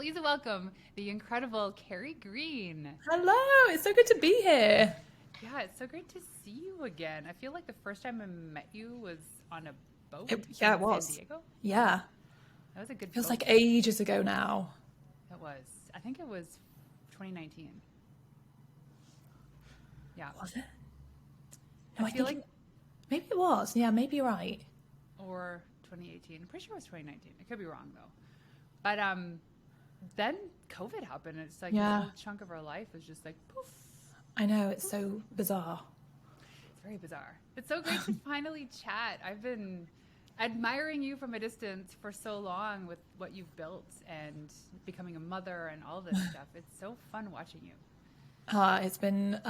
please welcome the incredible Carrie Green. Hello, it's so good to be here. Yeah, it's so great to see you again. I feel like the first time I met you was on a boat Yeah, in it San was. Diego. Yeah, That was a good feels boat like trip. ages ago now. That was. I think it was 2019. Yeah. Was it? I No, I feel think like, maybe it was. Yeah, maybe you're right. or 2018. I'm pretty sure it was 2019. I could be wrong though. But then COVID happened. And it's like this Yeah, whole chunk of our life is just like poof. I know, it's so bizarre. It's very bizarre. It's so great to finally chat. I've been admiring you from a distance for so long with what you've built and becoming a mother and all this stuff. It's so fun watching you. It's been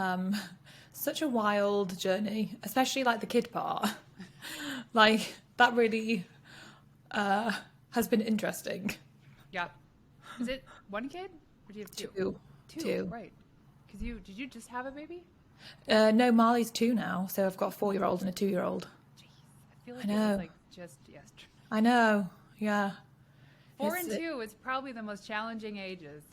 such a wild journey, especially like the kid part. Like that really has been interesting. Yeah. Is it one kid or do you have two? Two, Two, two. right. Because did you just have a baby? No, Marley's two now, so I've got a 4-year-old and a 2-year-old. Jeez. I feel I like it was know, like just yesterday. I know. Yeah, Four it's and two is probably the most challenging ages.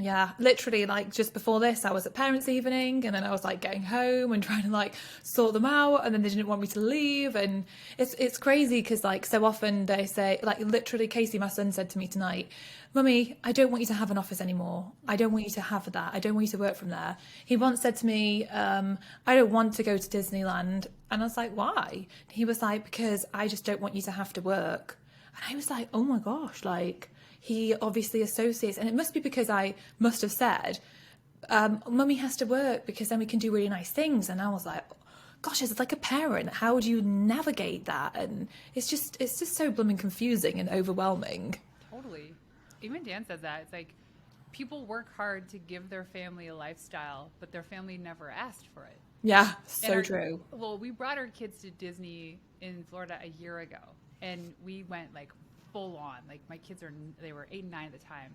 Yeah, literally, like just before this, I was at parents' evening, and then I was like getting home and trying to like sort them out, and then they didn't want me to leave, and it's crazy because like so often they say like literally, Casey, my son, said to me tonight, "Mummy, I don't want you to have an office anymore. I don't want you to have that. I don't want you to work from there." He once said to me, "I don't want to go to Disneyland," and I was like, "Why?" He was like, "Because I just don't want you to have to work." And I was like, "Oh my gosh!" Like he obviously associates, and it must be because I must have said, "Mummy has to work because then we can do really nice things." And I was like, "Gosh, as like a parent, how do you navigate that?" And it's just so blooming confusing and overwhelming. Totally. Even Dan says that. It's like people work hard to give their family a lifestyle, but their family never asked for it. Yeah, And so true. we brought our kids to Disney in Florida a year ago, and we went like full on. Like my kids they were 8 and 9 at the time,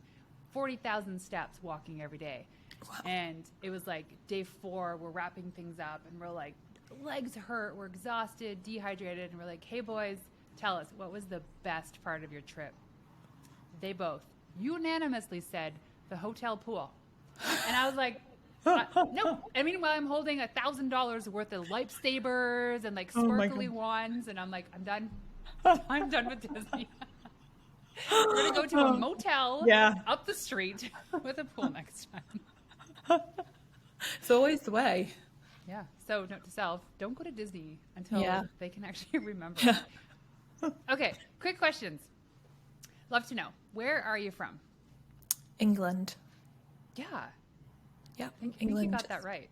40,000 steps walking every day, Wow. and it was like day 4. We're wrapping things up, and we're like, legs hurt, we're exhausted, dehydrated, and we're like, hey boys, tell us what was the best part of your trip. They both unanimously said the hotel pool, and I was like, no. And meanwhile, I'm holding $1,000 worth of lightsabers and like Oh my sparkly god. wands, and I'm like, I'm done. I'm done with Disney. We're gonna go to a motel Yeah, up the street with a pool next time. it's always the way. Yeah. So note to self: don't go to Disney until Yeah. they can actually remember Yeah. it. Okay. Quick questions. Love to know, where are you from? England. Yeah. Yeah, I think you England. got that right.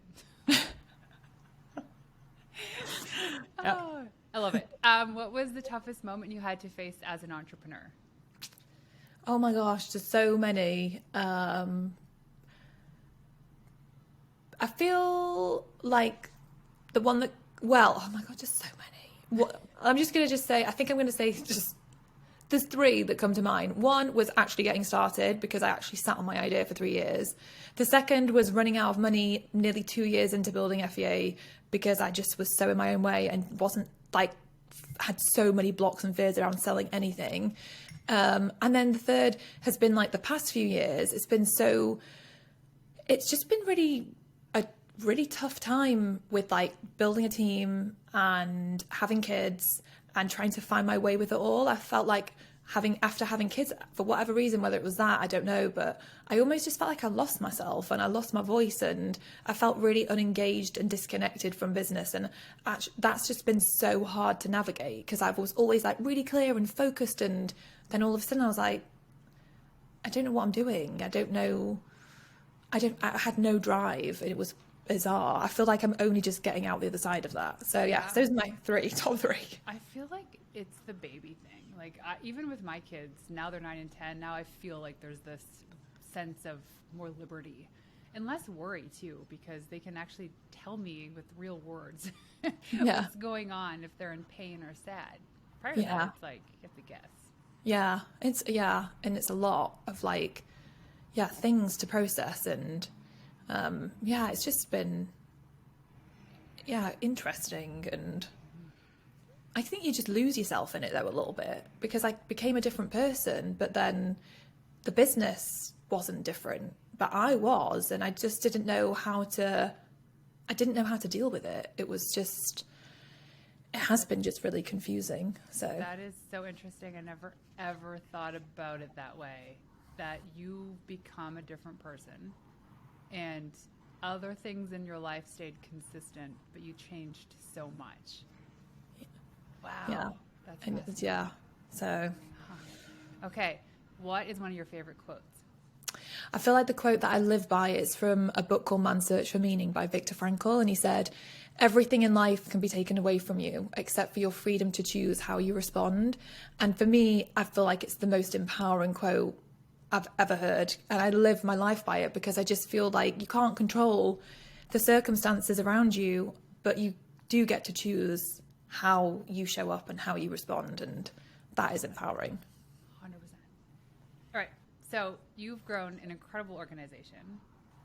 Yeah. Oh, I love it. What was the toughest moment you had to face as an entrepreneur? Oh my gosh, there's so many. I feel like the one that, well, oh my God, just so many. What, I'm just going to just say, I think I'm going to say just, there's 3 that come to mind. One was actually getting started because I actually sat on my idea for 3 years. The second was running out of money nearly 2 years into building FEA because I just was so in my own way and wasn't like, had so many blocks and fears around selling anything. And then the third has been like the past few years. It's just been a really tough time with like building a team and having kids and trying to find my way with it all. I felt like after having kids, for whatever reason, whether it was that, I don't know, but I almost just felt like I lost myself and I lost my voice and I felt really unengaged and disconnected from business. And actually, that's just been so hard to navigate because I was always like really clear and focused, and then all of a sudden I was like, I don't know what I'm doing. I don't know. I had no drive. It was bizarre. I feel like I'm only just getting out the other side of that. So yeah, Yeah. those are my top 3. I feel like it's the baby thing. Like even with my kids, now they're 9 and 10. Now I feel like there's this sense of more liberty and less worry too, because they can actually tell me with real words Yeah. what's going on if they're in pain or sad. Prior to that, Yeah. it's like you have to guess. And it's a lot of like, yeah, things to process, and yeah, it's just been interesting, and I think you just lose yourself in it though a little bit because I became a different person, but then the business wasn't different, but I was, and I just didn't know how to deal with it. It has been just really confusing. So that is so interesting. I never ever thought about it that way, that you become a different person and other things in your life stayed consistent, but you changed so much. Wow. Yeah. That's And fascinating. so Okay. What is one of your favorite quotes? I feel like the quote that I live by is from a book called Man's Search for Meaning by Viktor Frankl. And he said, everything in life can be taken away from you except for your freedom to choose how you respond. And for me, I feel like it's the most empowering quote I've ever heard. And I live my life by it because I just feel like you can't control the circumstances around you, but you do get to choose how you show up and how you respond. And that is empowering. 100%. All right. So you've grown an incredible organization,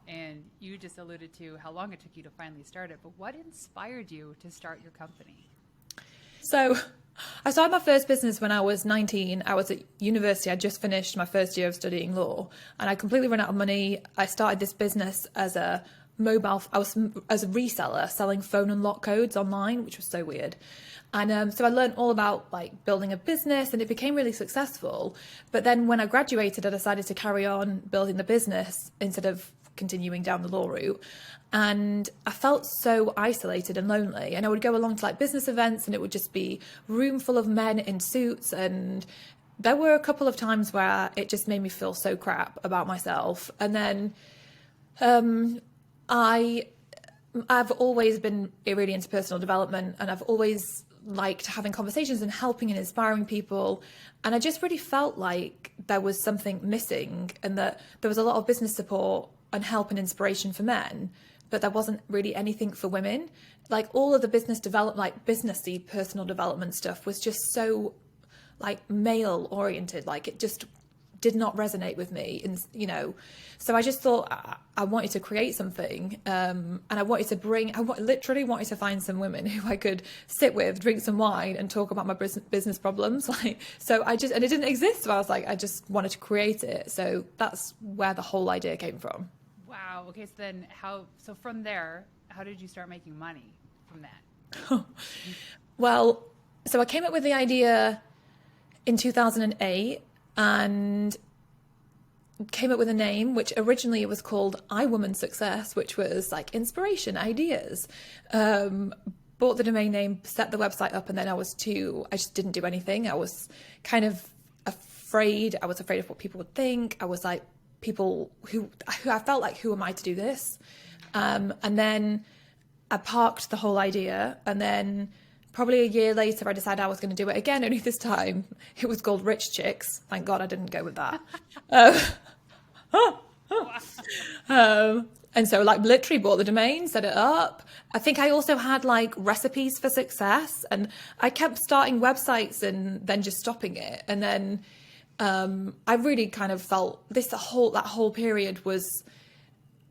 and you just alluded to how long it took you to finally start it. But what inspired you to start your company? So I started my first business when I was 19. I was at university. I just finished my first year of studying law, and I completely ran out of money. I started this business as a reseller selling phone and lock codes online, which was so weird. And so I learned all about like building a business, and it became really successful. But then when I graduated, I decided to carry on building the business instead of continuing down the law route. And I felt so isolated and lonely. And I would go along to like business events, and it would just be a room full of men in suits. And there were a couple of times where it just made me feel so crap about myself. And then I've always been really into personal development, and I've always liked having conversations and helping and inspiring people. And I just really felt like there was something missing, and that there was a lot of business support and help and inspiration for men, but there wasn't really anything for women. Like all of the business development, like businessy personal development stuff was just so like male oriented. Like it just did not resonate with me. And, so I just thought I wanted to create something. And I literally wanted to find some women who I could sit with, drink some wine and talk about my business problems. And it didn't exist. So I was like, I just wanted to create it. So that's where the whole idea came from. Wow. Okay. So from there, how did you start making money from that? Well, so I came up with the idea in 2008 and came up with a name, which originally it was called iWoman Success, which was like inspiration, ideas. Bought the domain name, set the website up, and then I just didn't do anything. I was kind of afraid. I was afraid of what people would think. I was like, people who I felt like, who am I to do this? And then I parked the whole idea, and then probably a year later, I decided I was going to do it again, only this time it was called Rich Chicks. Thank God I didn't go with that. And so like literally bought the domain, set it up. I think I also had like recipes for success, and I kept starting websites and then just stopping it. And then I really kind of felt that whole period was,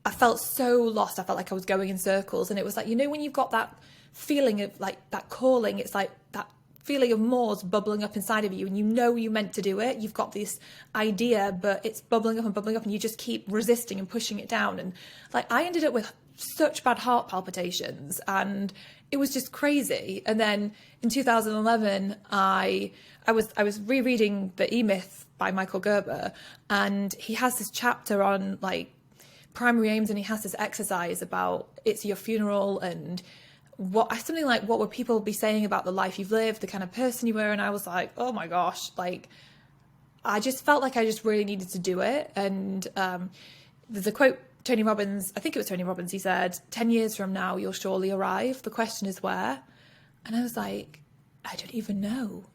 I felt so lost. I felt like I was going in circles, and it was like, when you've got that feeling of like that calling, it's like that feeling of more's bubbling up inside of you, and you meant to do it. You've got this idea, but it's bubbling up, and you just keep resisting and pushing it down. And like I ended up with such bad heart palpitations, and it was just crazy. And then in 2011, I was rereading The E-Myth by Michael Gerber, and he has this chapter on like primary aims, and he has this exercise about it's your funeral, and what would people be saying about the life you've lived, the kind of person you were. And I was like, oh my gosh, like I just felt like I just really needed to do it. And there's a quote, I think it was Tony Robbins, he said, 10 years from now you'll surely arrive, the question is where. And I was like, I don't even know.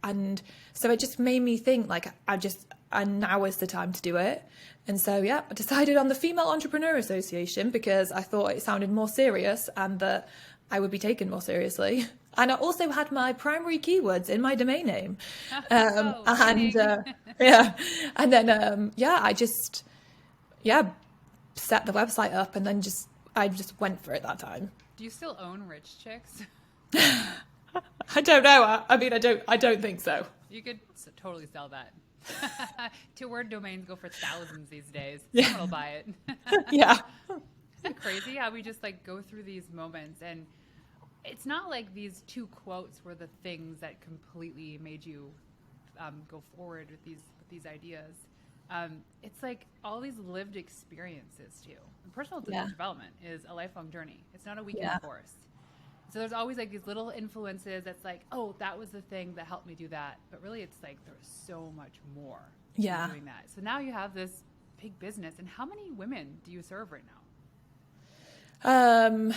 And so it just made me think like and now is the time to do it. And so, I decided on the Female Entrepreneur Association because I thought it sounded more serious and that I would be taken more seriously. And I also had my primary keywords in my domain name. And then, I just, set the website up, and then I just went for it that time. Do you still own Rich Chicks? I don't know. I mean, I don't think so. You could totally sell that. Two-word domains go for thousands these days. Yeah. Someone will buy it. Yeah. Isn't it crazy how we just like go through these moments, and it's not like these two quotes were the things that completely made you go forward with these ideas. It's like all these lived experiences too. And personal development is a lifelong journey. It's not a weekend course. So there's always like these little influences that's like, oh, that was the thing that helped me do that. But really it's like there's so much more to doing that. So now you have this big business. And how many women do you serve right now? Oh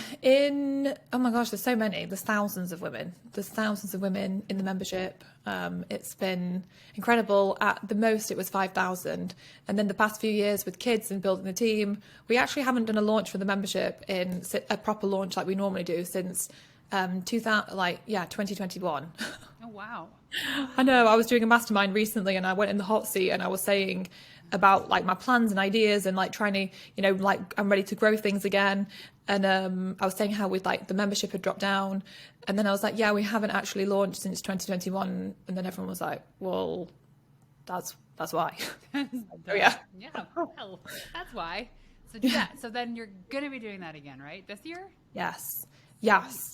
my gosh, there's so many. There's thousands of women. There's thousands of women in the membership. It's been incredible. At the most, it was 5,000. And then the past few years with kids and building the team, we actually haven't done a launch for the membership in a proper launch like we normally do since 2021. Oh, wow. I know. I was doing a mastermind recently and I went in the hot seat and I was saying about like my plans and ideas and like trying to, like I'm ready to grow things again. And I was saying how with like the membership had dropped down. And then I was like, yeah, we haven't actually launched since 2021. And then everyone was like, well, that's why. Oh, yeah. Well, that's why. So do that. So then you're going to be doing that again, right? This year? Yes,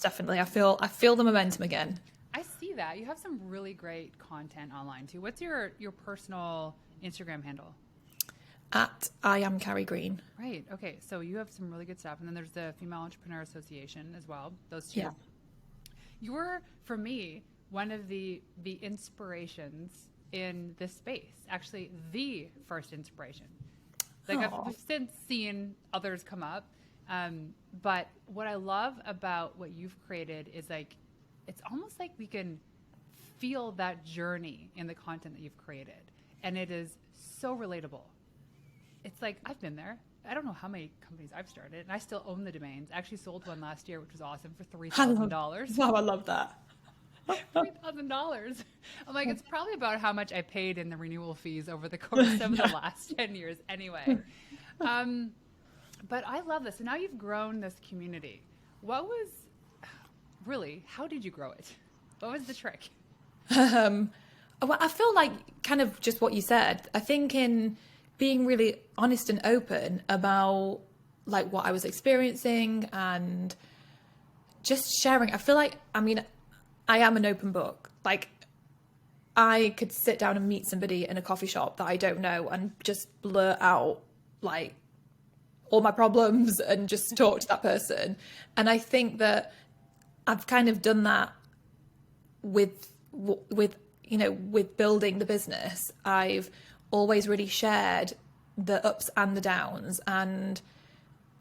definitely. I feel the momentum again. I see that. You have some really great content online too. What's your personal Instagram handle? At I am Carrie Green. Right. Okay. So you have some really good stuff. And then there's the Female Entrepreneur Association as well. Those two. Yeah. You were, for me, one of the inspirations in this space. Actually, the first inspiration. Like I've since seen others come up. But what I love about what you've created is like, it's almost like we can feel that journey in the content that you've created. And it is so relatable. It's like, I've been there. I don't know how many companies I've started, and I still own the domains. I actually sold one last year, which was awesome, for $3,000. Wow, I love that. $3,000. I'm like, it's probably about how much I paid in the renewal fees over the course of the last 10 years anyway. But I love this. So now you've grown this community. How did you grow it? What was the trick? Well, I feel like kind of just what you said. I think in being really honest and open about like what I was experiencing and just sharing. I feel like, I am an open book. Like I could sit down and meet somebody in a coffee shop that I don't know and just blurt out like all my problems and just talk to that person. And I think that I've kind of done that with building the business. I've always really shared the ups and the downs, and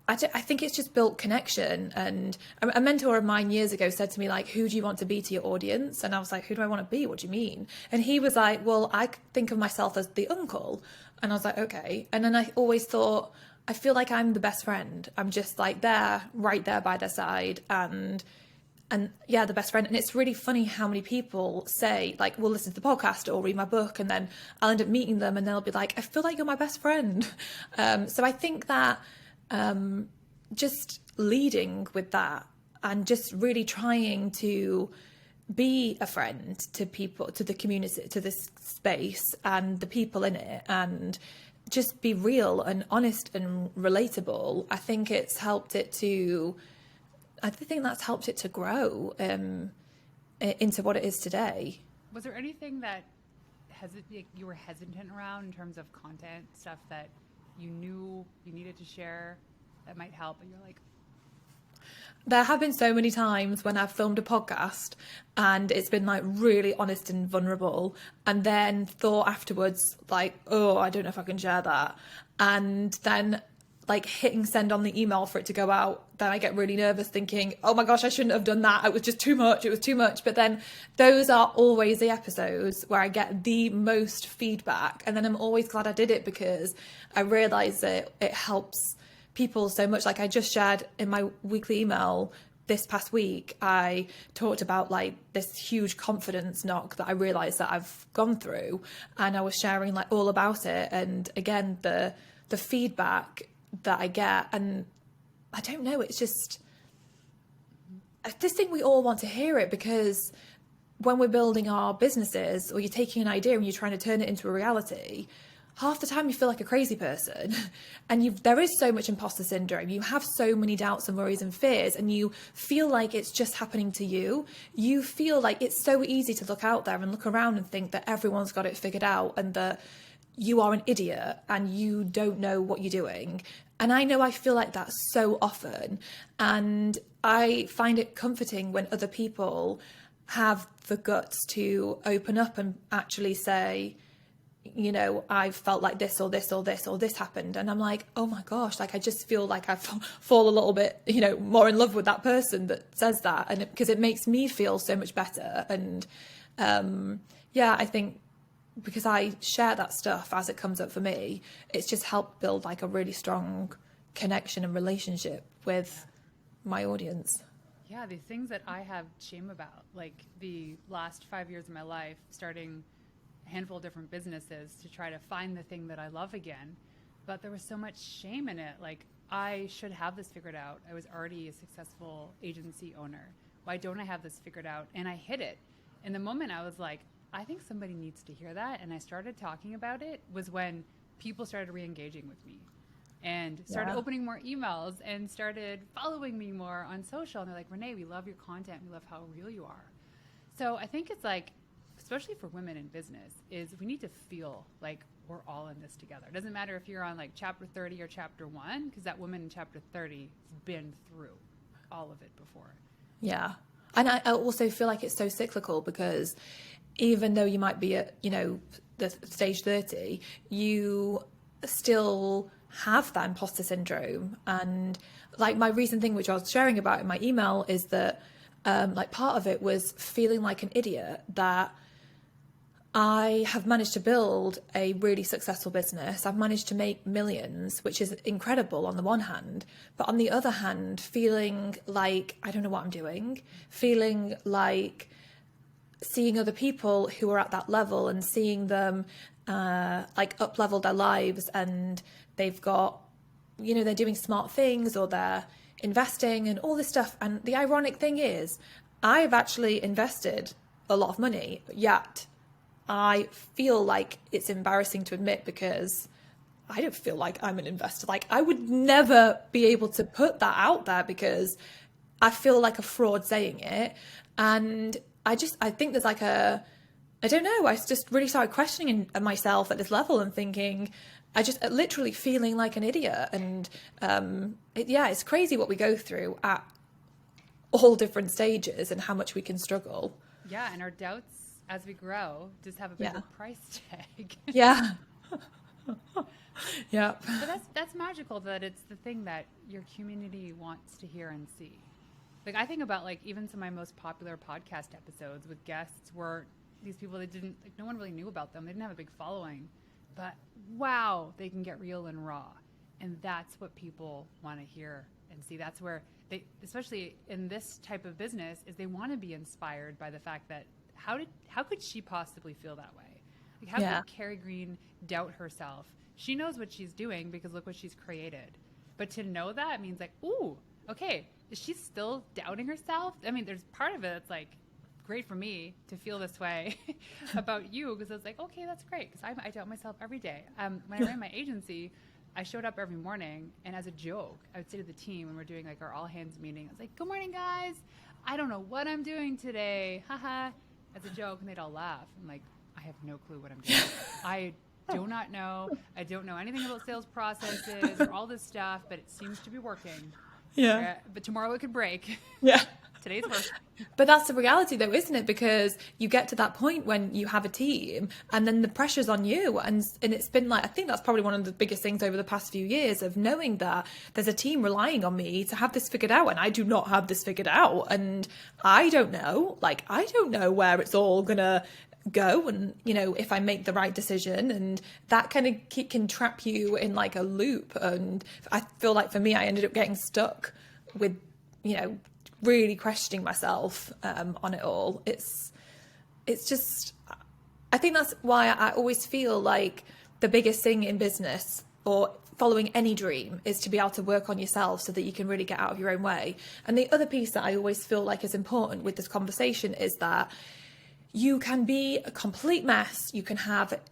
I think it's just built connection. And a mentor of mine years ago said to me, like, who do you want to be to your audience? And I was like, who do I want to be? What do you mean? And he was like, well, I think of myself as the uncle. And I was like, okay. And then I always thought, I feel like I'm the best friend. I'm just like there, right there by their side. And yeah, the best friend. And it's really funny how many people say, like, we'll listen to the podcast or read my book, and then I'll end up meeting them and they'll be like, I feel like you're my best friend. So I think that just leading with that and just really trying to be a friend to people, to the community, to this space and the people in it, and just be real and honest and relatable. I think that's helped it to grow into what it is today. Was there anything that you were hesitant around in terms of content, stuff that you knew you needed to share that might help, and you're like... There have been so many times when I've filmed a podcast and it's been like really honest and vulnerable, and then thought afterwards like, oh, I don't know if I can share that. And then like hitting send on the email for it to go out, then I get really nervous thinking, oh my gosh, I shouldn't have done that. It was just too much. It was too much. But then those are always the episodes where I get the most feedback. And then I'm always glad I did it because I realize that it helps people so much. Like I just shared in my weekly email this past week, I talked about like this huge confidence knock that I realized that I've gone through, and I was sharing like all about it. And again, the feedback that I get, and I don't know, it's just, I just think we all want to hear it, because when we're building our businesses, or you're taking an idea and you're trying to turn it into a reality, half the time you feel like a crazy person, and there is so much imposter syndrome. You have so many doubts and worries and fears, and you feel like it's just happening to you. You feel like it's so easy to look out there and look around and think that everyone's got it figured out, and that you are an idiot and you don't know what you're doing. And I know I feel like that so often, and I find it comforting when other people have the guts to open up and actually say, you know, I've felt like this or this or this or this happened. And I'm like, oh my gosh, like I just feel like I fall a little bit, you know, more in love with that person that says that. And because it makes me feel so much better. And I think because I share that stuff as it comes up for me, it's just helped build like a really strong connection and relationship with my audience. Yeah, the things that I have shame about, like the last 5 years of my life, starting a handful of different businesses to try to find the thing that I love again. But there was so much shame in it. Like, I should have this figured out. I was already a successful agency owner. Why don't I have this figured out? And I hit it. In the moment I was like, I think somebody needs to hear that. And I started talking about it was when people started re-engaging with me. And started opening more emails and started following me more on social. And they're like, Renee, we love your content. We love how real you are. So I think it's like, especially for women in business, is we need to feel like we're all in this together. It doesn't matter if you're on like chapter 30 or chapter 1, because that woman in chapter 30 has been through all of it before. Yeah. And I also feel like it's so cyclical, because even though you might be at, you know, the stage 30, you still have that imposter syndrome. And like my recent thing, which I was sharing about in my email, is that like part of it was feeling like an idiot that I have managed to build a really successful business. I've managed to make millions, which is incredible on the one hand, but on the other hand, feeling like I don't know what I'm doing, feeling like seeing other people who are at that level and seeing them like up-level their lives, and they've got, you know, they're doing smart things or they're investing and all this stuff. And the ironic thing is, I've actually invested a lot of money, yet I feel like it's embarrassing to admit, because I don't feel like I'm an investor. Like, I would never be able to put that out there because I feel like a fraud saying it. And I think there's like I don't know, I just really started questioning myself at this level and thinking, I just literally feeling like an idiot. And it's crazy what we go through at all different stages and how much we can struggle. Yeah, and our doubts as we grow just have a bigger price tag. Yeah. Yeah. But that's magical, that it's the thing that your community wants to hear and see. Like, I think about like even some of my most popular podcast episodes with guests were these people that didn't, like, no one really knew about them. They didn't have a big following, but wow, they can get real and raw. And that's what people want to hear and see. That's where they, especially in this type of business, is they want to be inspired by the fact that how could she possibly feel that way? Like, how could Carrie Green doubt herself? She knows what she's doing because look what she's created. But to know that means like, ooh, okay, is she still doubting herself? I mean, there's part of it that's like great for me to feel this way about you, because it's like, okay, that's great, because I doubt myself every day. When I ran my agency, I showed up every morning, and as a joke, I would say to the team when we're doing like our all hands meeting, I was like, good morning, guys. I don't know what I'm doing today. Haha. As a joke, and they'd all laugh. I'm like, I have no clue what I'm doing. I do not know. I don't know anything about sales processes or all this stuff, but it seems to be working. Yeah. But tomorrow it could break. Yeah. Today's work. But that's the reality though, isn't it? Because you get to that point when you have a team and then the pressure's on you. And it's been like, I think that's probably one of the biggest things over the past few years, of knowing that there's a team relying on me to have this figured out, and I do not have this figured out. And I don't know where it's all gonna go, and you know, if I make the right decision, and that kind of can trap you in like a loop. And I feel like for me, I ended up getting stuck with, you know, really questioning myself on it all. It's just, I think that's why I always feel like the biggest thing in business or following any dream is to be able to work on yourself so that you can really get out of your own way. And the other piece that I always feel like is important with this conversation is that you can be a complete mess. You can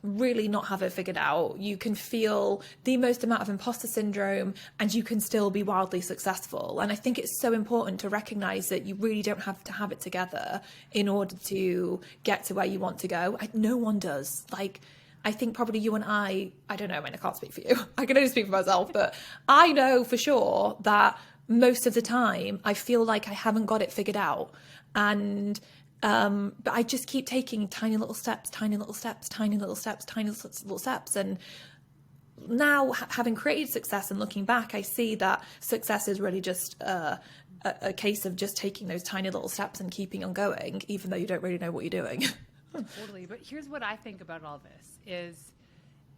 really not have it figured out. You can feel the most amount of imposter syndrome and you can still be wildly successful. And I think it's so important to recognize that you really don't have to have it together in order to get to where you want to go. No one does. Like, I think probably you and I don't know, I mean, I can't speak for you. I can only speak for myself, but I know for sure that most of the time I feel like I haven't got it figured out. And but I just keep taking tiny little steps. And now having created success and looking back, I see that success is really just a case of just taking those tiny little steps and keeping on going, even though you don't really know what you're doing. Totally. But here's what I think about all this is,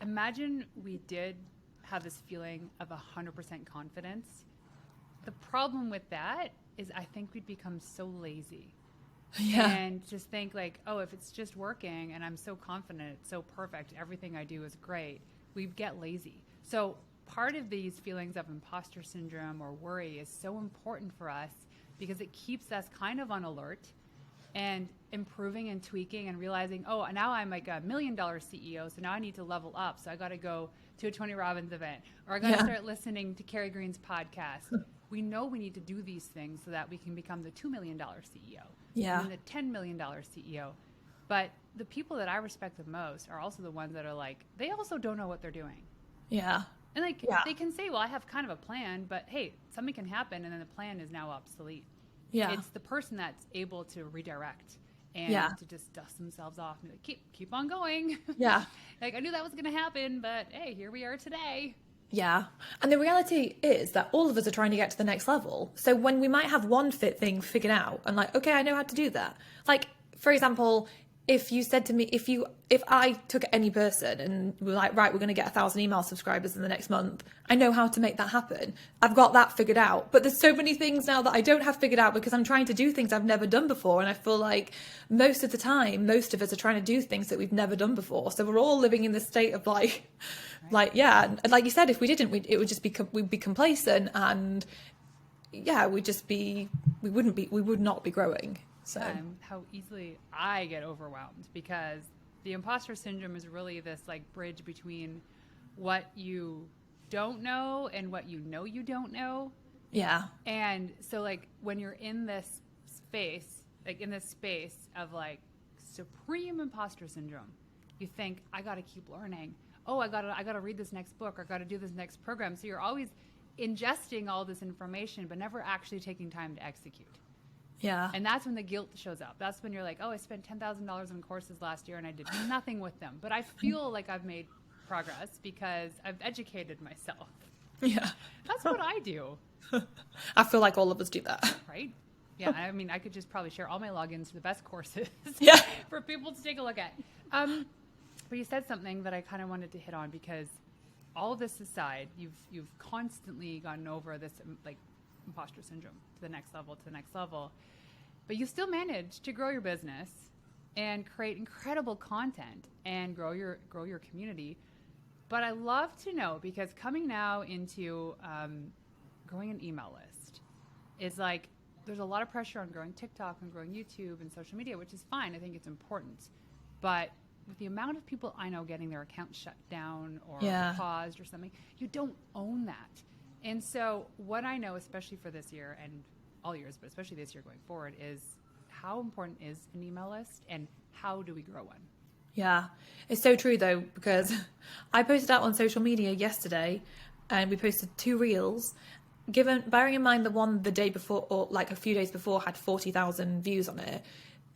imagine we did have this feeling of 100% confidence. The problem with that is I think we'd become so lazy. Yeah. And just think like, oh, if it's just working and I'm so confident, it's so perfect, everything I do is great, we get lazy. So part of these feelings of imposter syndrome or worry is so important for us because it keeps us kind of on alert and improving and tweaking and realizing, oh, now I'm like $1 million CEO, so now I need to level up. So I got to go to a Tony Robbins event, or I got to start listening to Carrie Green's podcast. We know we need to do these things so that we can become the $2 million CEO. Yeah. And the $10 million CEO. But the people that I respect the most are also the ones that are like, they also don't know what they're doing. Yeah. And like, they can say, well, I have kind of a plan, but hey, something can happen and then the plan is now obsolete. Yeah. It's the person that's able to redirect and to just dust themselves off and be like, keep on going. Yeah. Like, I knew that was going to happen, but hey, here we are today. Yeah. And the reality is that all of us are trying to get to the next level. So when we might have one thing figured out and like, okay, I know how to do that. Like, for example, if you said to me, if I took any person and we were like, right, we're going to get 1,000 email subscribers in the next month, I know how to make that happen. I've got that figured out. But there's so many things now that I don't have figured out because I'm trying to do things I've never done before. And I feel like most of the time, most of us are trying to do things that we've never done before. So we're all living in this state of like, and like you said, if we didn't, it would just be, we'd be complacent and we would not be growing. So how easily I get overwhelmed because the imposter syndrome is really this like bridge between what you don't know and what you know you don't know. Yeah. And so like when you're in this space, of like supreme imposter syndrome, you think, I got to keep learning. Oh, I got to read this next book or I got to do this next program. So you're always ingesting all this information, but never actually taking time to execute. Yeah. And that's when the guilt shows up. That's when you're like, oh, I spent $10,000 on courses last year and I did nothing with them. But I feel like I've made progress because I've educated myself. Yeah. That's what I do. I feel like all of us do that. Right? Yeah. I mean, I could just probably share all my logins to the best courses for people to take a look at. But you said something that I kind of wanted to hit on because all of this aside, you've constantly gotten over this like imposter syndrome to the next level, but you still manage to grow your business and create incredible content and grow your community. But I love to know, because coming now into growing an email list is like, there's a lot of pressure on growing TikTok and growing YouTube and social media, which is fine. I think it's important. But with the amount of people I know getting their account shut down or paused or something, you don't own that. And so what I know, especially for this year and all years, but especially this year going forward, is how important is an email list and how do we grow one? Yeah, it's so true though, because I posted out on social media yesterday and we posted 2 reels. Bearing in mind the one the day before, or like a few days before, had 40,000 views on it.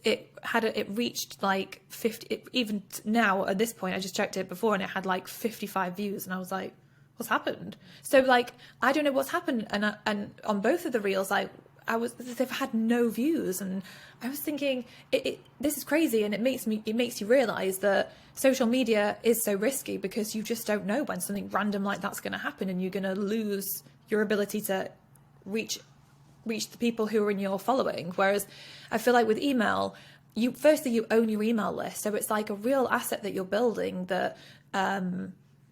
It reached like 50, even now at this point, I just checked it before and it had like 55 views and I was like, what's happened? So like, I don't know what's happened. And on both of the reels, they've had no views. And I was thinking, this is crazy. And it makes you realize that social media is so risky because you just don't know when something random like that's going to happen and you're going to lose your ability to reach the people who are in your following. Whereas I feel like with email, you own your email list. So it's like a real asset that you're building that,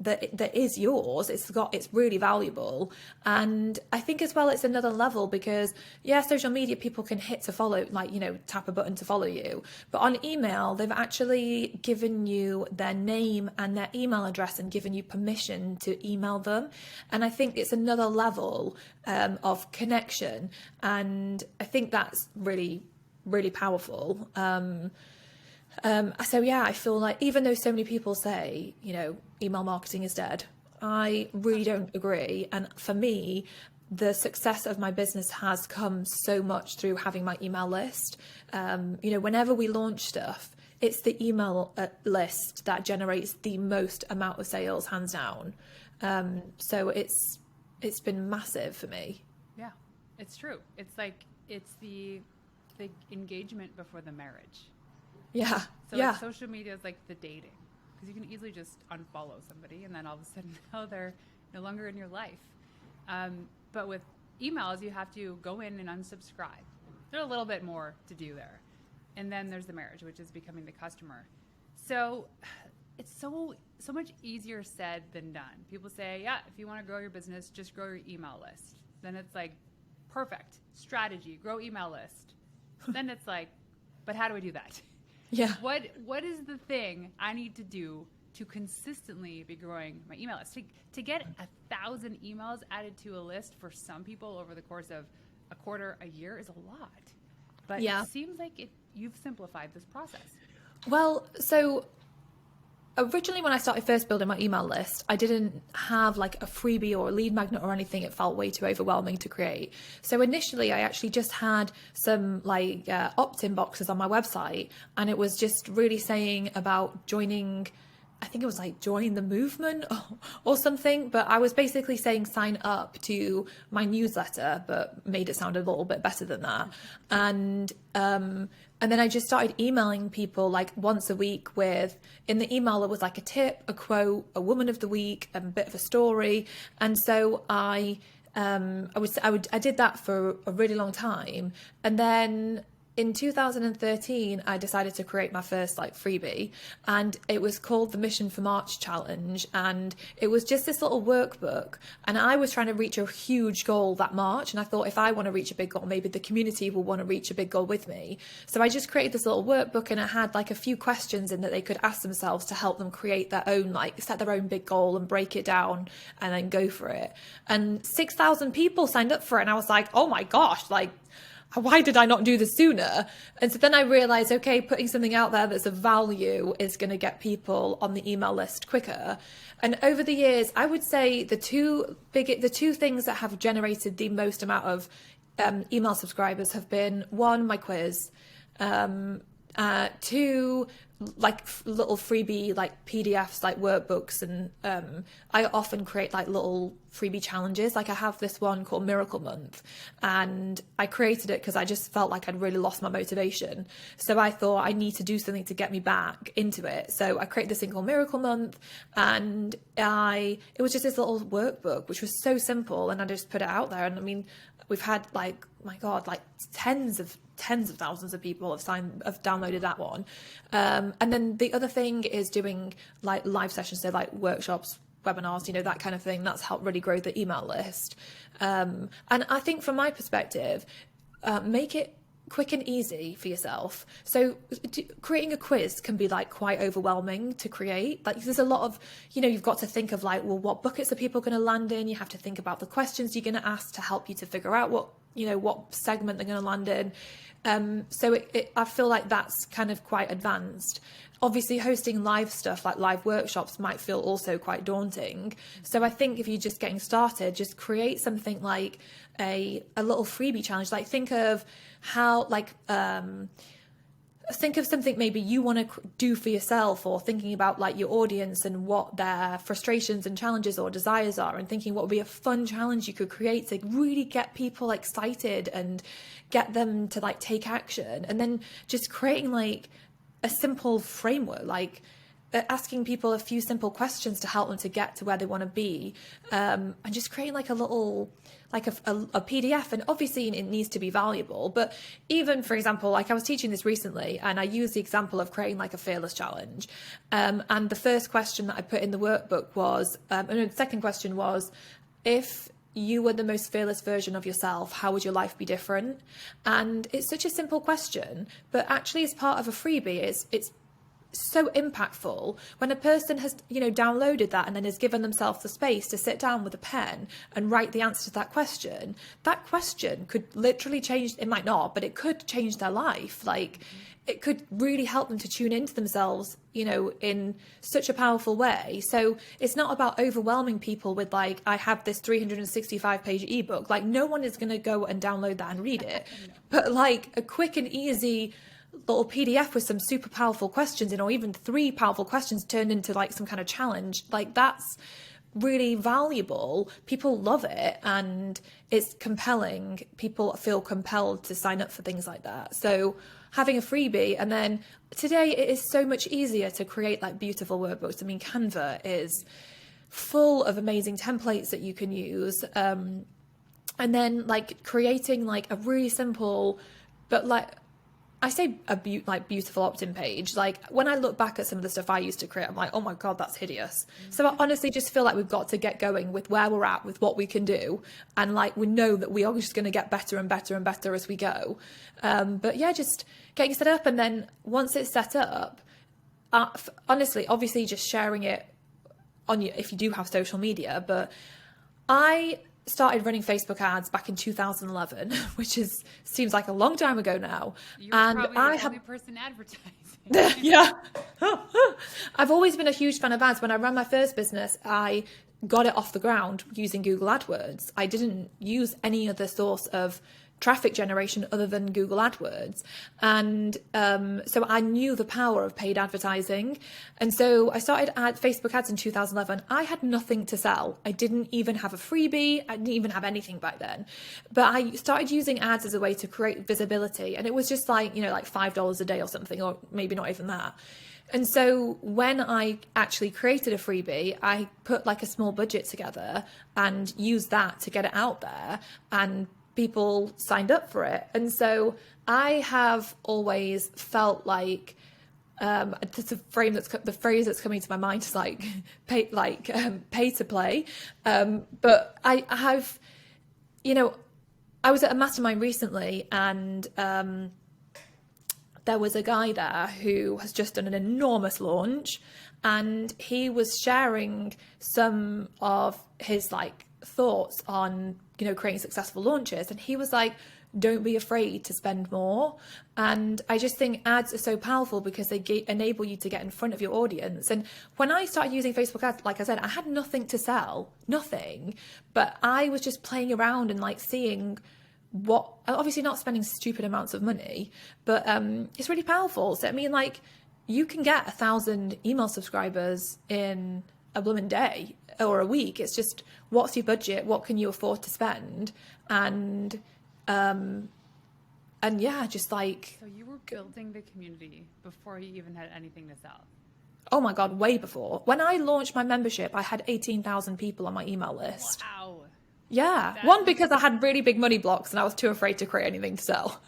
that is yours. It's really valuable. And I think as well, it's another level because social media, people can hit to follow, like, tap a button to follow you. But on email, they've actually given you their name and their email address and given you permission to email them. And I think it's another level of connection. And I think that's really, really powerful. I feel like even though so many people say, email marketing is dead, I really don't agree. And for me, the success of my business has come so much through having my email list. Whenever we launch stuff, it's the email list that generates the most amount of sales, hands down. So it's been massive for me. Yeah, it's true. It's like, it's the engagement before the marriage. Yeah. So like social media is like the dating, because you can easily just unfollow somebody and then all of a sudden now they're no longer in your life. But with emails, you have to go in and unsubscribe. There's a little bit more to do there. And then there's the marriage, which is becoming the customer. So it's so much easier said than done. People say, if you want to grow your business, just grow your email list. Then it's like, perfect strategy, grow email list. Then it's like, but how do I do that? Yeah. What is the thing I need to do to consistently be growing my email list? To get 1,000 emails added to a list for some people over the course of a quarter, a year is a lot. But it seems like you've simplified this process. Well, so originally when I started first building my email list, I didn't have like a freebie or a lead magnet or anything. It felt way too overwhelming to create. So initially I actually just had some opt-in boxes on my website, and it was just really saying about joining, I think it was like join the movement or something, but I was basically saying sign up to my newsletter, but made it sound a little bit better than that. And then I just started emailing people like once a week in the email, there was like a tip, a quote, a woman of the week, a bit of a story. And so I did that for a really long time. And then in 2013, I decided to create my first freebie, and it was called the Mission for March Challenge. And it was just this little workbook, and I was trying to reach a huge goal that March. And I thought, if I want to reach a big goal, maybe the community will want to reach a big goal with me. So I just created this little workbook, and it had a few questions in that they could ask themselves to help them create their own, set their own big goal and break it down and then go for it. And 6,000 people signed up for it. And I was like, oh my gosh, why did I not do this sooner? And so then I realized, okay, putting something out there that's of value is going to get people on the email list quicker. And over the years, I would say the two things that have generated the most amount of email subscribers have been, one, my quiz, two, little freebie PDFs, workbooks, and I often create little freebie challenges. I have this one called Miracle Month, and I created it because I just felt like I'd really lost my motivation. So I thought I need to do something to get me back into it. So I created this thing called Miracle Month, and it was just this little workbook, which was so simple, and I just put it out there. And I mean, we've had tens of thousands of people have downloaded that one. And then the other thing is doing live sessions, so workshops, webinars, that kind of thing. That's helped really grow the email list. And I think from my perspective, make it quick and easy for yourself. So creating a quiz can be quite overwhelming to create. There's a lot of, you've got to think of what buckets are people going to land in. You have to think about the questions you're going to ask to help you to figure out what segment they're going to land in. So I feel like that's kind of quite advanced. Obviously, hosting live stuff, live workshops, might feel also quite daunting. So I think if you're just getting started, just create something like a little freebie challenge. Think of how, think of something maybe you want to do for yourself, or thinking about your audience and what their frustrations and challenges or desires are, and thinking what would be a fun challenge you could create to really get people excited and get them to take action. And then just creating a simple framework, asking people a few simple questions to help them to get to where they want to be, and just creating like a little, like a PDF. And obviously it needs to be valuable, but even, for example, like I was teaching this recently and I used the example of creating like a fearless challenge, and the first question that I put in the workbook was, and the second question was, if you were the most fearless version of yourself, how would your life be different? And it's such a simple question, but actually as part of a freebie, it's so impactful when a person has, you know, downloaded that and then has given themselves the space to sit down with a pen and write the answer to that question. That question could literally change, it might not, but it could change their life. Like, it could really help them to tune into themselves, you know, in such a powerful way. So it's not about overwhelming people with like, I have this 365 page ebook. Like, no one is going to go and download that and read it. But like a quick and easy little PDF with some super powerful questions in, or even 3 powerful questions turned into like some kind of challenge, like that's really valuable. People love it and it's compelling. People feel compelled to sign up for things like that. So having a freebie, and then today it is so much easier to create like beautiful workbooks. I mean, Canva is full of amazing templates that you can use, and then like creating like a really simple, but like I say beautiful opt-in page. Like when I look back at some of the stuff I used to create, I'm like, oh my God, that's hideous. So I honestly just feel like we've got to get going with where we're at, with what we can do. And like, we know that we are just going to get better and better and better as we go. But yeah, just getting set up. And then once it's set up, honestly, obviously just sharing it on you if you do have social media. But I started running Facebook ads back in 2011, which seems like a long time ago now. You're probably the only person advertising. Yeah. I've always been a huge fan of ads. When I ran my first business, I got it off the ground using Google AdWords. I didn't use any other source of traffic generation other than Google AdWords. And so I knew the power of paid advertising. And so I started Facebook ads in 2011. I had nothing to sell. I didn't even have a freebie. I didn't even have anything back then. But I started using ads as a way to create visibility. And it was just like, you know, like $5 a day or something, or maybe not even that. And so when I actually created a freebie, I put like a small budget together and used that to get it out there, and people signed up for it. And so I have always felt like the phrase that's coming to my mind is like pay to play. But I have, you know, I was at a mastermind recently, and there was a guy there who has just done an enormous launch, and he was sharing some of his like thoughts on, you know, creating successful launches. And he was like, don't be afraid to spend more. And I just think ads are so powerful because they enable you to get in front of your audience. And when I started using Facebook ads, like I said, I had nothing to sell, nothing, but I was just playing around and like seeing what, obviously not spending stupid amounts of money, but it's really powerful. So I mean, like, you can get 1,000 email subscribers in a blooming day or a week. It's just, what's your budget? What can you afford to spend? And yeah, just like. So you were building the community before you even had anything to sell. Oh my God, way before. When I launched my membership, I had 18,000 people on my email list. Wow. Yeah. One, because I had really big money blocks and I was too afraid to create anything to sell.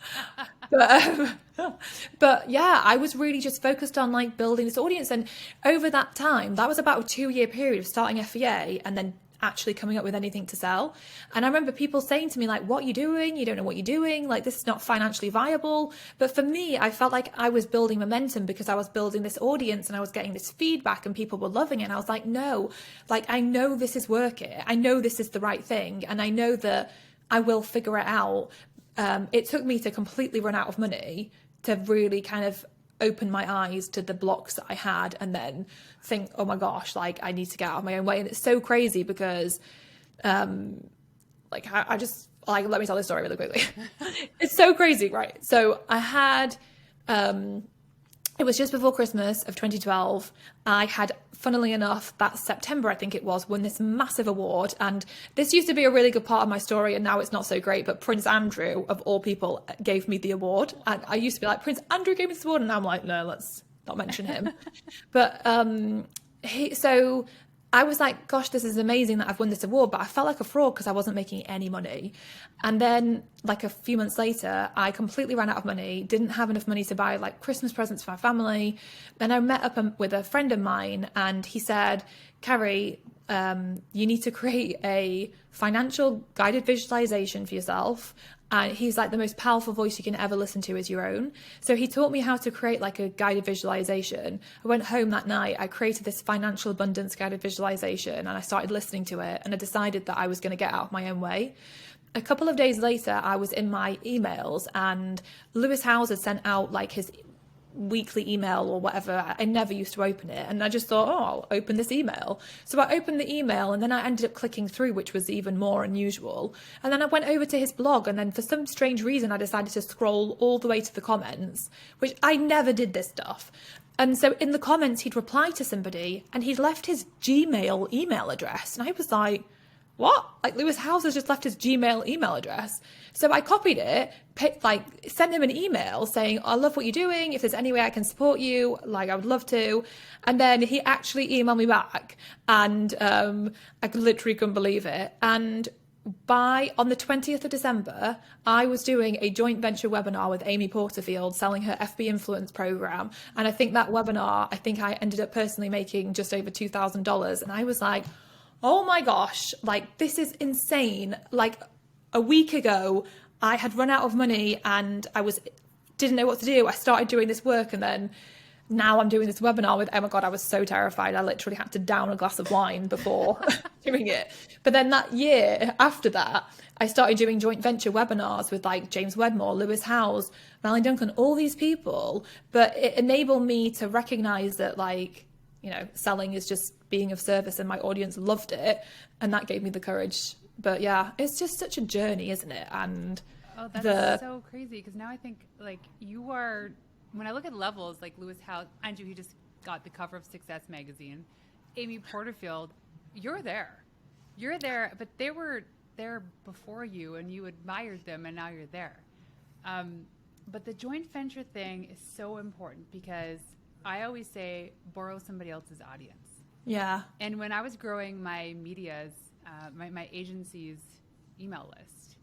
But yeah, I was really just focused on like building this audience. And over that time, that was about a 2-year period of starting FEA and then actually coming up with anything to sell. And I remember people saying to me like, what are you doing? You don't know what you're doing. Like, this is not financially viable. But for me, I felt like I was building momentum because I was building this audience and I was getting this feedback and people were loving it. And I was like, no, like, I know this is working. I know this is the right thing. And I know that I will figure it out. It took me to completely run out of money to really kind of open my eyes to the blocks that I had, and then think, oh my gosh, like, I need to get out of my own way. And it's so crazy because like I just, like, let me tell this story really quickly. It's so crazy, right? So I had it was just before Christmas of 2012. I had, funnily enough, that September, I think it was, won this massive award. And this used to be a really good part of my story, and now it's not so great. But Prince Andrew, of all people, gave me the award. And I used to be like, Prince Andrew gave me this award. And now I'm like, no, let's not mention him. But so I was like, gosh, this is amazing that I've won this award, but I felt like a fraud because I wasn't making any money. And then like a few months later, I completely ran out of money, didn't have enough money to buy like Christmas presents for my family. Then I met up with a friend of mine and he said, Carrie, you need to create a financial guided visualization for yourself. And he's like, the most powerful voice you can ever listen to is your own. So he taught me how to create like a guided visualization. I went home that night, I created this financial abundance guided visualization and I started listening to it, and I decided that I was going to get out of my own way. A couple of days later, I was in my emails and Lewis Howes had sent out like his weekly email or whatever. I never used to open it, and I just thought, oh, I'll open this email. So I opened the email and then I ended up clicking through, which was even more unusual. And then I went over to his blog, and then for some strange reason I decided to scroll all the way to the comments, which I never did this stuff. And so in the comments he'd replied to somebody and he'd left his Gmail email address, and I was like, what? Like, Lewis Howes has just left his Gmail email address. So I copied it, sent him an email saying, I love what you're doing. If there's any way I can support you, like, I would love to. And then he actually emailed me back, and I literally couldn't believe it. And on the 20th of December, I was doing a joint venture webinar with Amy Porterfield selling her FB influence program. And I think that webinar, I ended up personally making just over $2,000. And I was like, oh my gosh, like, this is insane. Like, a week ago, I had run out of money and didn't know what to do. I started doing this work, and then now I'm doing this webinar with, oh my God, I was so terrified. I literally had to down a glass of wine before doing it. But then that year after that, I started doing joint venture webinars with like James Wedmore, Lewis Howes, Melanie Duncan, all these people. But it enabled me to recognize that, like, you know, selling is just being of service, and my audience loved it, and that gave me the courage. But yeah, it's just such a journey, isn't it? And that's so crazy, because now I think, like, you are, when I look at levels like Lewis Howes, Andrew, he just got the cover of Success magazine, Amy Porterfield, you're there, but they were there before you and you admired them, and now you're there. But the joint venture thing is so important, because I always say, borrow somebody else's audience. Yeah. And when I was growing my media's, my agency's email list,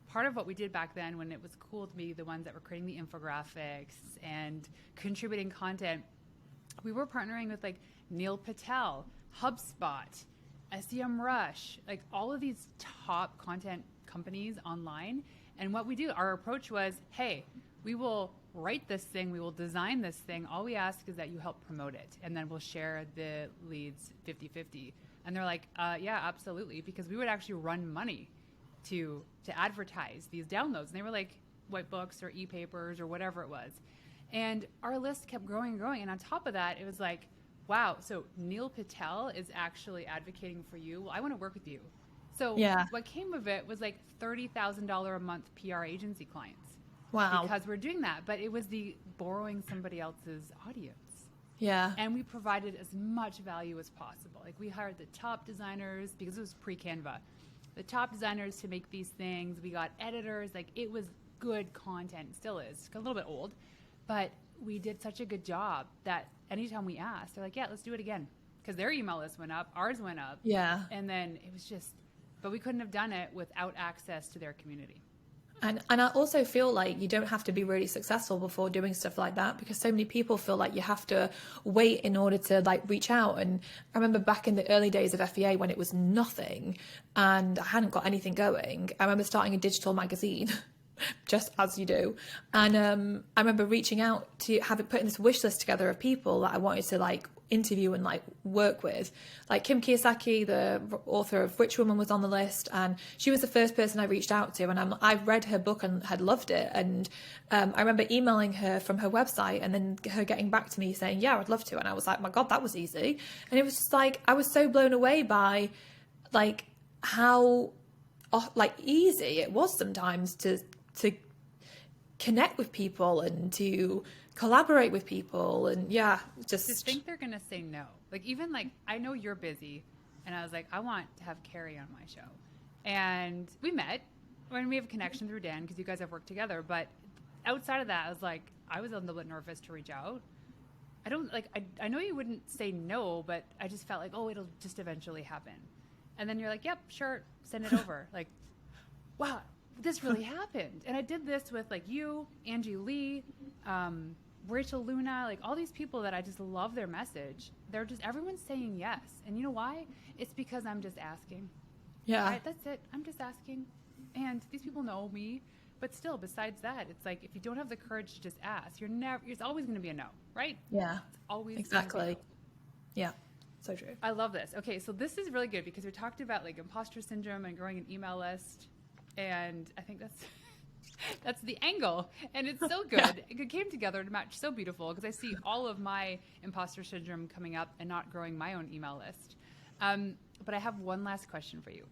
part of what we did back then, when it was cool to be the ones that were creating the infographics and contributing content, we were partnering with like Neil Patel, HubSpot, SEMrush, like all of these top content companies online. And what we do, our approach was, hey, we will write this thing, we will design this thing. All we ask is that you help promote it, and then we'll share the leads 50-50. And they're like, yeah, absolutely, because we would actually run money to advertise these downloads. And they were like white books or e-papers or whatever it was. And our list kept growing and growing. And on top of that, it was like, wow, so Neil Patel is actually advocating for you. Well, I want to work with you. So what came of it was like $30,000 a month PR agency clients. Wow. Because we're doing that. But it was the borrowing somebody else's audience. Yeah. And we provided as much value as possible. Like, we hired the top designers, because it was pre-Canva, the top designers to make these things. We got editors. Like, it was good content. It still is. It's a little bit old. But we did such a good job that anytime we asked, they're like, yeah, let's do it again. Because their email list went up. Ours went up. Yeah. And then it was just, but we couldn't have done it without access to their community. And I also feel like you don't have to be really successful before doing stuff like that, because so many people feel like you have to wait in order to like reach out. And I remember back in the early days of FEA, when it was nothing and I hadn't got anything going, I remember starting a digital magazine, just as you do. And I remember reaching out to putting this wish list together of people that I wanted to like interview and like work with. Like Kim Kiyosaki, the author of Rich Woman, was on the list, and she was the first person I reached out to, and I read her book and had loved it. And I remember emailing her from her website, and then her getting back to me saying, yeah, I'd love to. And I was like, my God, that was easy. And it was just like, I was so blown away by like how like easy it was sometimes to connect with people and to collaborate with people. And yeah, just to think they're gonna say no. Like, even like, I know you're busy, and I was like, I want to have Carrie on my show. And we met, and we have a connection through Dan, because you guys have worked together. But outside of that, I was like, I was a little bit nervous to reach out. I don't like, I know you wouldn't say no, but I just felt like, oh, it'll just eventually happen. And then you're like, yep, sure, send it over. Like, wow, this really happened. And I did this with like you, Angie Lee, Rachel Luna, like all these people that I just love their message. They're just, everyone's saying yes. And you know why? It's because I'm just asking. Yeah. Right, that's it. I'm just asking. And these people know me. But still, besides that, it's like if you don't have the courage to just ask, it's always going to be a no, right? Yeah. It's always Exactly. gonna be a no. Yeah. So true. I love this. Okay, so this is really good because we talked about like imposter syndrome and growing an email list. And I think that's the angle. And it's so good. Yeah. It came together to match so beautiful because I see all of my imposter syndrome coming up and not growing my own email list. But I have one last question for you.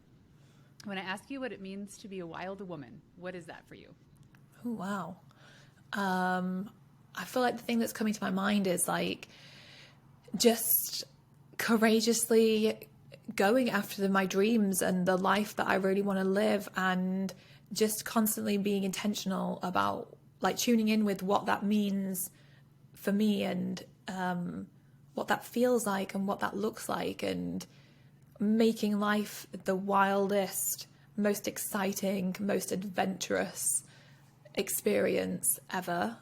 When I ask you what it means to be a wild woman, what is that for you? Oh, wow. I feel like the thing that's coming to my mind is like just courageously going after my dreams and the life that I really want to live, and just constantly being intentional about like tuning in with what that means for me, and what that feels like and what that looks like, and making life the wildest, most exciting, most adventurous experience ever.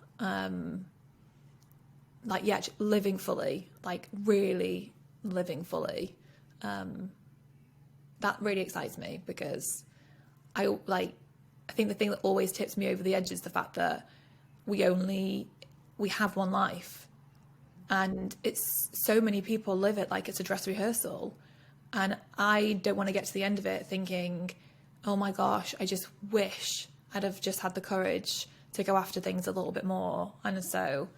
Like, yeah, living fully, like really living fully. That really excites me because I think the thing that always tips me over the edge is the fact that we have one life, and it's so many people live it like it's a dress rehearsal. And I don't want to get to the end of it thinking, oh my gosh, I just wish I'd have just had the courage to go after things a little bit more. And so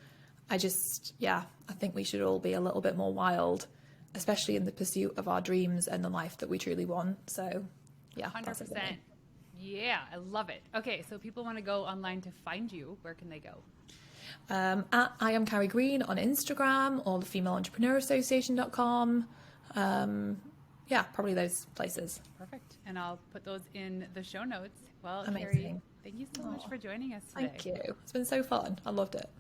I think we should all be a little bit more wild, especially in the pursuit of our dreams and the life that we truly want. So yeah, 100%. Yeah, I love it. Okay, so people want to go online to find you. Where can they go? At I am Carrie Green on Instagram, or the FemaleEntrepreneurAssociation.com. Yeah, probably those places. Perfect. And I'll put those in the show notes. Well, Amazing. Carrie, thank you so much for joining us today. Thank you. It's been so fun. I loved it.